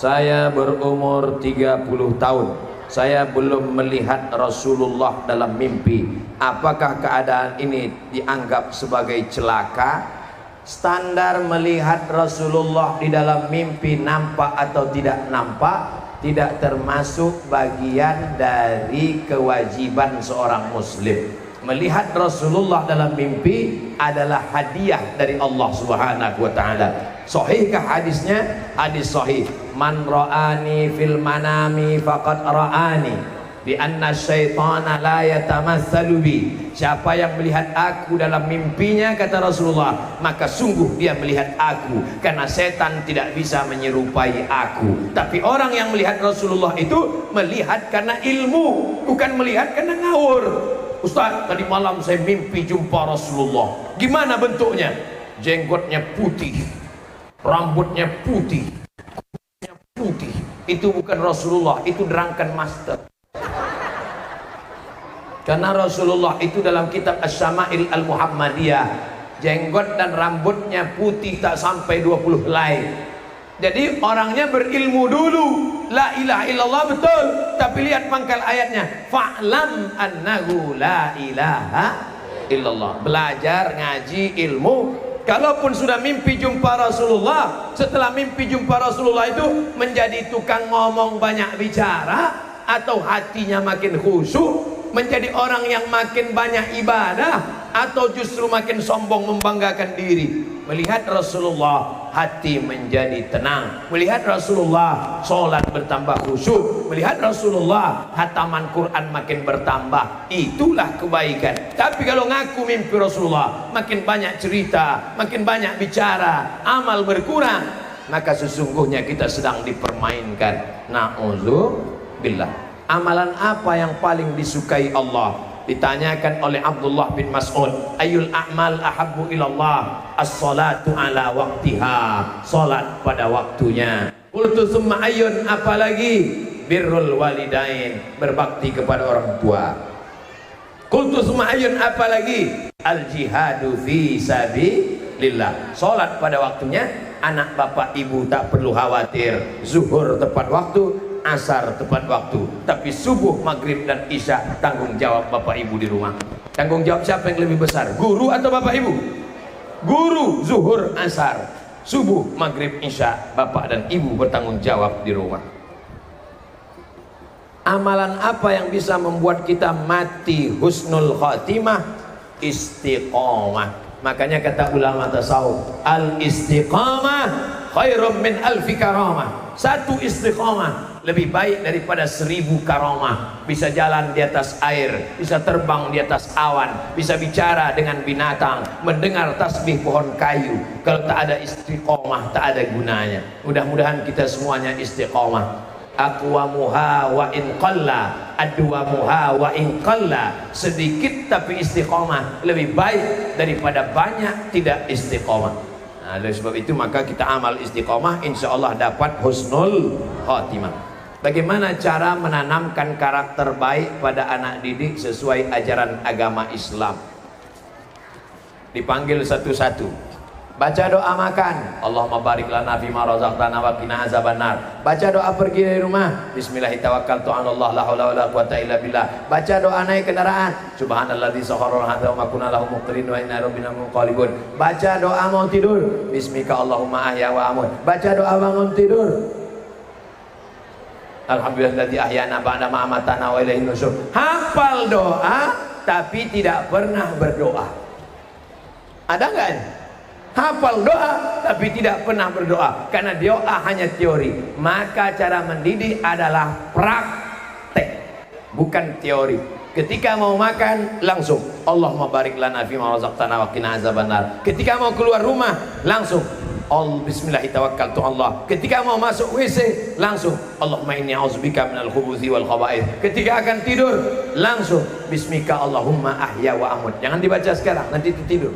Saya berumur 30 tahun. Saya belum melihat Rasulullah dalam mimpi. Apakah keadaan ini dianggap sebagai celaka? Standar melihat Rasulullah di dalam mimpi nampak atau tidak nampak tidak termasuk bagian dari kewajiban seorang muslim. Melihat Rasulullah dalam mimpi adalah hadiah dari Allah Subhanahu wa taala. Sahihkah hadisnya? Hadis sahih. Man ra'ani fil manami faqad ra'ani bi anna syaitana la yatamassalu bi. Siapa yang melihat aku dalam mimpinya, kata Rasulullah, maka sungguh dia melihat aku, karena setan tidak bisa menyerupai aku. Tapi orang yang melihat Rasulullah itu melihat karena ilmu, bukan melihat karena ngawur. Ustaz, tadi malam saya mimpi jumpa Rasulullah. Gimana bentuknya? Jenggotnya putih, rambutnya putih, kulitnya putih. Itu bukan Rasulullah, itu drunken master. Karena Rasulullah itu dalam kitab Asy-Syama'il Al-Muhammadiyah, jenggot dan rambutnya putih tak sampai 20 helai. Jadi orangnya berilmu dulu, la ilaha illallah betul, tapi lihat pangkal ayatnya, fa'lam annahu la ilaha illallah. Belajar ngaji ilmu. Kalaupun sudah mimpi jumpa Rasulullah, setelah mimpi jumpa Rasulullah itu menjadi tukang ngomong banyak bicara, atau hatinya makin khusyuk, menjadi orang yang makin banyak ibadah, atau justru makin sombong membanggakan diri. Melihat Rasulullah hati menjadi tenang, melihat Rasulullah sholat bertambah khusyuk, melihat Rasulullah hataman Quran makin bertambah, itulah kebaikan. Tapi kalau ngaku mimpi Rasulullah, makin banyak cerita, makin banyak bicara, amal berkurang, maka sesungguhnya kita sedang dipermainkan. Na'udzubillah. Amalan apa yang paling disukai Allah? Ditanyakan oleh Abdullah bin Mas'ud, ayul a'mal ahabbu ilallah? As-salatu ala waqtiha, salat pada waktunya. Qultu summa ayun, apalagi? Birrul walidain, berbakti kepada orang tua. Qultu summa ayun, apalagi? Al jihadu fi sabilillah, salat pada waktunya. Anak bapak ibu tak perlu khawatir, zuhur tepat waktu, asar tepat waktu, tapi subuh, maghrib dan isya tanggung jawab bapak ibu di rumah. Tanggung jawab siapa yang lebih besar, guru atau bapak ibu? Guru. Zuhur, asar, subuh, maghrib, isya, bapak dan ibu bertanggung jawab di rumah. Amalan apa yang bisa membuat kita mati husnul khatimah? Istiqomah. Makanya kata ulama tasawuf, al istiqamah khairum min alfi karamah. Satu istiqamah lebih baik daripada 1000 karamah. Bisa jalan di atas air, bisa terbang di atas awan, bisa bicara dengan binatang, mendengar tasbih pohon kayu. Kalau tak ada istiqamah, tak ada gunanya. Mudah-mudahan kita semuanya istiqamah. Aqwamuha wa in qalla, adwamuha wa in qalla. Sedikit tapi istiqamah lebih baik daripada banyak tidak istiqamah. Nah, oleh sebab itu maka kita amal istiqamah, insya Allah dapat husnul khatimah. Bagaimana cara menanamkan karakter baik pada anak didik sesuai ajaran agama Islam? Dipanggil satu-satu. Baca doa makan, Allahumma barik lana fima razaqtana wa qina azabannar. Baca doa pergi dari rumah, bismillahirrahmanirrahim, tawakkaltu 'ala Allah, la haula wala quwwata illa billah. Baca doa naik kendaraan, subhanalladzi sakhkhara lana hadza wa ma kunna lahu muqrinin wa inna rabbina munqalibun. Baca doa mau tidur, bismika Allahumma ahya wa amut. Baca doa bangun tidur, alhamdulillahilladzi ahyana ba'da ma amatana wa ilaihin nusyur. Hafal doa tapi tidak pernah berdoa. Ada enggak ini? Hafal doa tapi tidak pernah berdoa, karena doa hanya teori. Maka cara mendidik adalah praktek, bukan teori. Ketika mau makan langsung Allahumma barik lana fima razaqtana wa qina azabannar. Ketika mau keluar rumah langsung bismillahirrahmanirrahim, Allah. Ketika mau masuk WC langsung Allahumma inni a'udzubika minal khubuthi wal khaba'ith. Ketika akan tidur langsung bismika Allahumma ahya wa amut. Jangan dibaca sekarang, nanti tidur.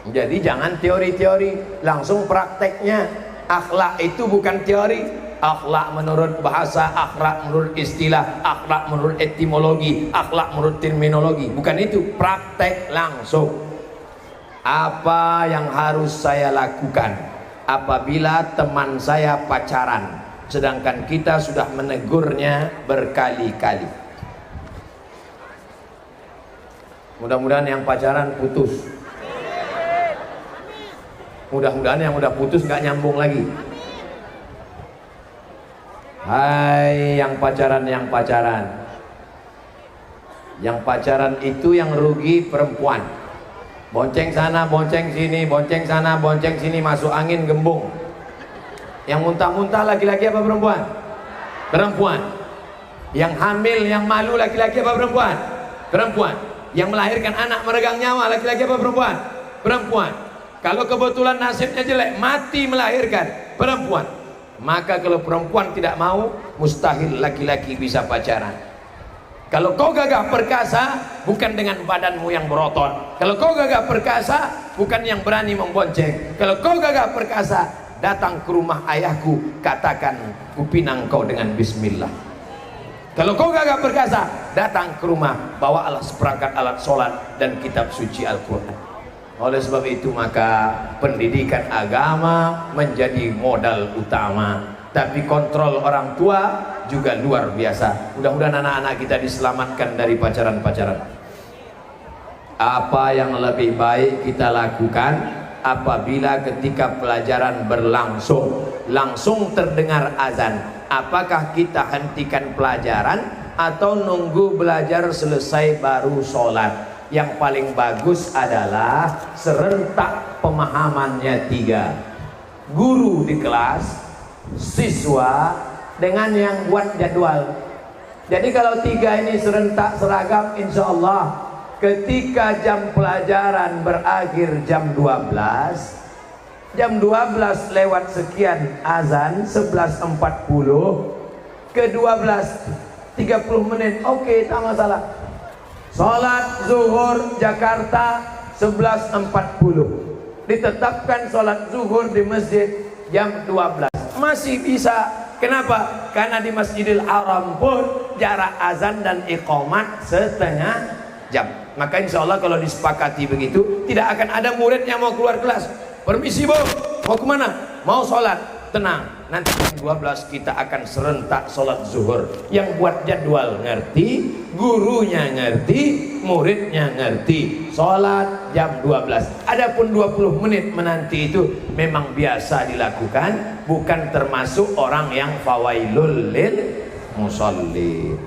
Jadi jangan teori-teori, langsung prakteknya. Akhlak itu bukan teori. Akhlak menurut bahasa, akhlak menurut istilah, akhlak menurut etimologi, akhlak menurut terminologi. Bukan itu, praktek langsung. Apa yang harus saya lakukan apabila teman saya pacaran, sedangkan kita sudah menegurnya berkali-kali. Mudah-mudahan yang pacaran putus. Mudah-mudahan yang udah putus gak nyambung lagi. Hai yang pacaran, yang pacaran itu yang rugi perempuan. Bonceng sana, bonceng sini, bonceng sana, bonceng sini, masuk angin gembung. Yang muntah-muntah laki-laki apa perempuan? Perempuan. Yang hamil, yang malu laki-laki apa perempuan? Perempuan. Yang melahirkan anak meregang nyawa laki-laki apa perempuan? Perempuan. Kalau kebetulan nasibnya jelek, mati melahirkan, perempuan. Maka kalau perempuan tidak mau, mustahil laki-laki bisa pacaran. Kalau kau gagah perkasa, bukan dengan badanmu yang berotot. Kalau kau gagah perkasa, bukan yang berani membonceng. Kalau kau gagah perkasa, datang ke rumah ayahku, katakan kupinang kau dengan bismillah. Kalau kau gagah perkasa, datang ke rumah, bawalah seperangkat alat sholat dan kitab suci Al-Quran. Oleh sebab itu maka pendidikan agama menjadi modal utama. Tapi kontrol orang tua juga luar biasa. Mudah-mudahan anak-anak kita diselamatkan dari pacaran-pacaran. Apa yang lebih baik kita lakukan apabila ketika pelajaran berlangsung langsung terdengar azan? Apakah kita hentikan pelajaran atau nunggu belajar selesai baru sholat? Yang paling bagus adalah serentak pemahamannya 3. Guru di kelas, siswa dengan yang buat jadwal. Jadi kalau 3 ini serentak seragam, insya Allah ketika jam pelajaran berakhir jam 12, jam 12 lewat sekian azan 11.40 ke 12.30 menit, oke, tak masalah. Sholat zuhur Jakarta 11.40, ditetapkan sholat zuhur di masjid jam 12, masih bisa. Kenapa? Karena di Masjidil Haram pun jarak azan dan iqamat setengah jam. Maka insya Allah kalau disepakati begitu, tidak akan ada murid yang mau keluar kelas. Permisi bu, mau kemana? Mau sholat. Tenang, nanti jam 12 kita akan serentak sholat zuhur. Yang buat jadwal ngerti, gurunya ngerti, muridnya ngerti. Sholat jam 12. Adapun 20 menit menanti itu memang biasa dilakukan, bukan termasuk orang yang fawailul lil musallin.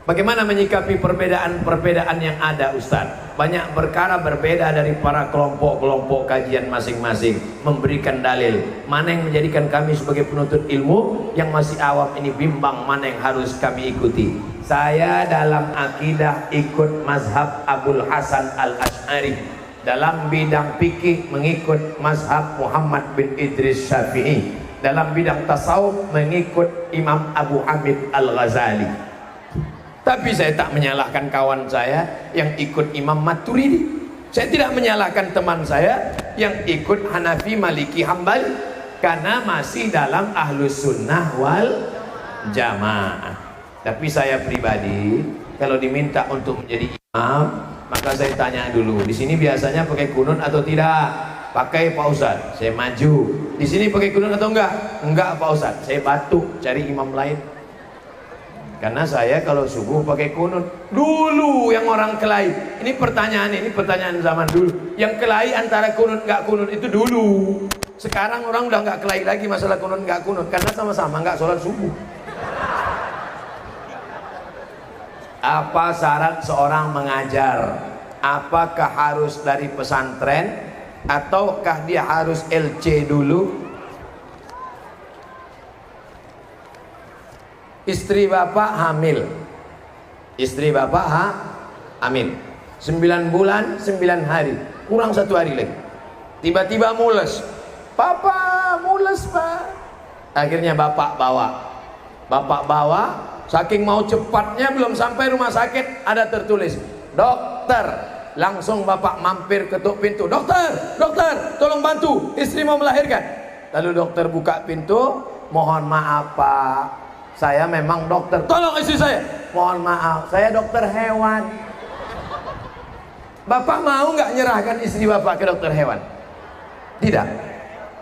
Bagaimana menyikapi perbedaan-perbedaan yang ada, Ustaz? Banyak perkara berbeda dari para kelompok-kelompok kajian masing-masing. Memberikan dalil. Mana yang menjadikan kami sebagai penuntut ilmu yang masih awam ini bimbang mana yang harus kami ikuti. Saya dalam akidah ikut mazhab Abul Hasan Al-Ash'ari. Dalam bidang fikih mengikut mazhab Muhammad bin Idris Syafi'i. Dalam bidang tasawuf mengikut Imam Abu Hamid Al-Ghazali. Tapi saya tak menyalahkan kawan saya yang ikut Imam Maturidi. Saya tidak menyalahkan teman saya yang ikut Hanafi, Maliki, Hambali, karena masih dalam Ahlus Sunnah wal Jamaah. Tapi saya pribadi kalau diminta untuk menjadi imam, maka saya tanya dulu, di sini biasanya pakai kunut atau tidak? Pakai Pak Ustadz, saya maju. Di sini pakai kunut atau enggak? Enggak Pak Ustadz, saya batuk cari imam lain. Karena saya kalau subuh pakai kunut. Dulu yang orang kelahi, ini pertanyaan zaman dulu. Yang kelahi antara kunut nggak kunut itu dulu. Sekarang orang udah nggak kelahi lagi masalah kunut nggak kunut, karena sama-sama nggak sholat subuh. Apa syarat seorang mengajar? Apakah harus dari pesantren ataukah dia harus LC dulu? Istri bapak hamil. Istri bapak hamil 9 bulan 9 hari, kurang 1 hari lagi. Tiba-tiba mules. Papa mules pak. Akhirnya bapak bawa. Saking mau cepatnya belum sampai rumah sakit ada tertulis dokter. Langsung bapak mampir ketuk pintu. Dokter tolong bantu, istri mau melahirkan. Lalu dokter buka pintu. Mohon maaf pak, saya memang dokter. Tolong istri saya. Mohon maaf, saya dokter hewan. Bapak mau nggak nyerahkan istri Bapak ke dokter hewan? Tidak.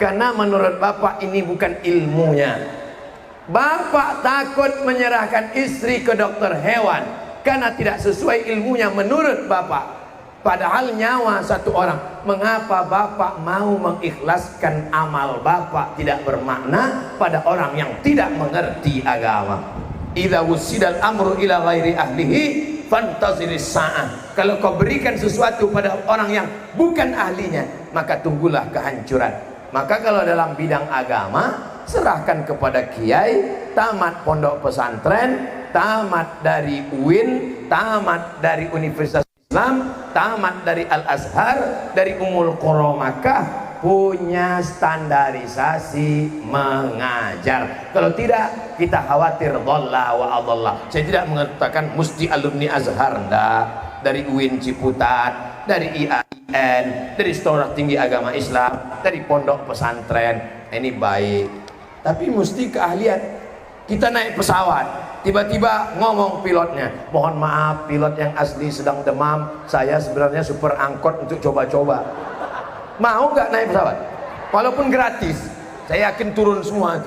Karena menurut Bapak ini bukan ilmunya. Bapak takut menyerahkan istri ke dokter hewan karena tidak sesuai ilmunya menurut Bapak. Padahal nyawa satu orang. Mengapa Bapak mau mengikhlaskan amal Bapak tidak bermakna pada orang yang tidak mengerti agama? Idza wusidal amru ila ghairi ahlihi fantaziris sa'ah. Kalau kau berikan sesuatu pada orang yang bukan ahlinya, maka tunggulah kehancuran. Maka kalau dalam bidang agama, serahkan kepada kiai, tamat pondok pesantren, tamat dari UIN, tamat dari Universitas Islam, tamat dari Al-Azhar, dari Ummul Qura Makkah, punya standarisasi mengajar. Kalau tidak, kita khawatir dhalla wa adalla. Saya tidak mengatakan mesti alumni Azhar, enggak. Dari UIN Ciputat, dari IAIN, dari Sekolah Tinggi Agama Islam, dari pondok pesantren, ini baik. Tapi mesti keahlian. Kita naik pesawat, tiba-tiba ngomong pilotnya, mohon maaf pilot yang asli sedang demam, saya sebenarnya super angkot untuk coba-coba. Mau nggak naik pesawat? Walaupun gratis, saya yakin turun semua.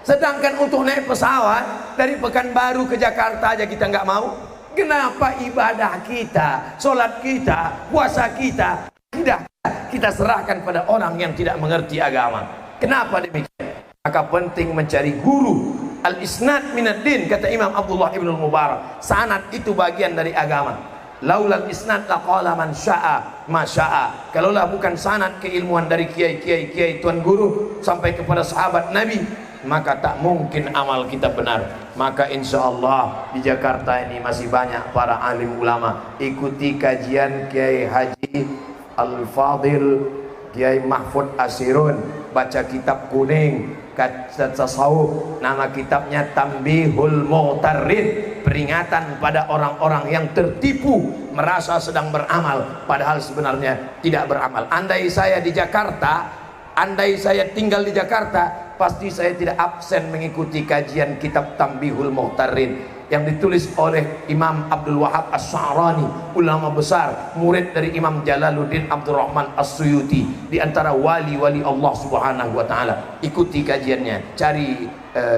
Sedangkan untuk naik pesawat dari Pekanbaru ke Jakarta aja kita nggak mau. Kenapa ibadah kita, sholat kita, puasa kita tidak kita serahkan pada orang yang tidak mengerti agama? Kenapa demikian? Maka penting mencari guru. Al-isnad minad din, kata Imam Abdullah ibn Mubarak. Sanad itu bagian dari agama. Laulal isnad laqala man syaa ma syaa. Kalaulah bukan sanad keilmuan dari kiai tuan guru sampai kepada sahabat Nabi, maka tak mungkin amal kita benar. Maka insya Allah di Jakarta ini masih banyak para alim ulama. Ikuti kajian Kiai Haji Al-Fadil, Kiai Mahfud Asirun, baca kitab kuning, kata tasawuf, nama kitabnya Tambihul Mu'tarid, peringatan pada orang-orang yang tertipu merasa sedang beramal padahal sebenarnya tidak beramal. Andai saya di Jakarta, andai saya tinggal di Jakarta, pasti saya tidak absen mengikuti kajian kitab Tambihul Mu'tarid yang ditulis oleh Imam Abdul Wahab As-Sa'rani, ulama besar, murid dari Imam Jalaluddin Abdurrahman As-Suyuti, di antara wali-wali Allah Subhanahu wa taala. Ikuti kajiannya, cari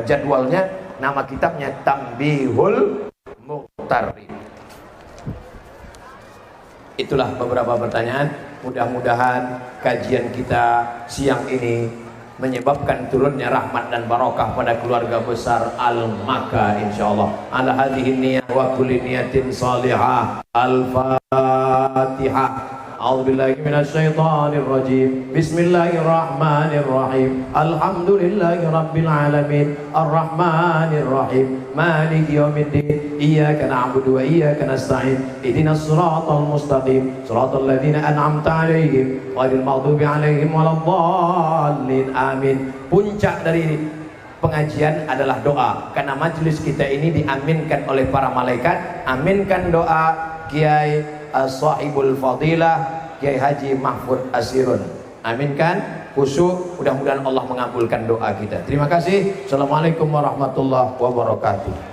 jadwalnya, nama kitabnya Tambihul Mu'tarid. Itulah beberapa pertanyaan. Mudah-mudahan kajian kita siang ini menyebabkan turunnya rahmat dan barakah pada keluarga besar Al-Makkah insyaallah. Ala hadhihi niyyah wa kulli niyatin salihah. Al-Fatihah. A'udzubillahi minasyaitonir rajim. Bismillahirrahmanirrahim. Alhamdulillahi rabbil alamin. Arrahmanir rahim. Maliki yaumiddin. Iyyaka na'budu wa iyyaka nasta'in. Ihdinas siratal mustaqim. Siratal ladzina an'amta 'alaihim ghairil maghdubi 'alaihim waladdallin. Amin. Puncak dari pengajian adalah doa, karena majelis kita ini diaminkan oleh para malaikat. Aminkan doa Kiai Sahibul Fadilah Kiai Haji Mahfud Asirun. Aminkan, khusyuk, mudah-mudahan Allah mengabulkan doa kita. Terima kasih. Assalamualaikum warahmatullahi wabarakatuh.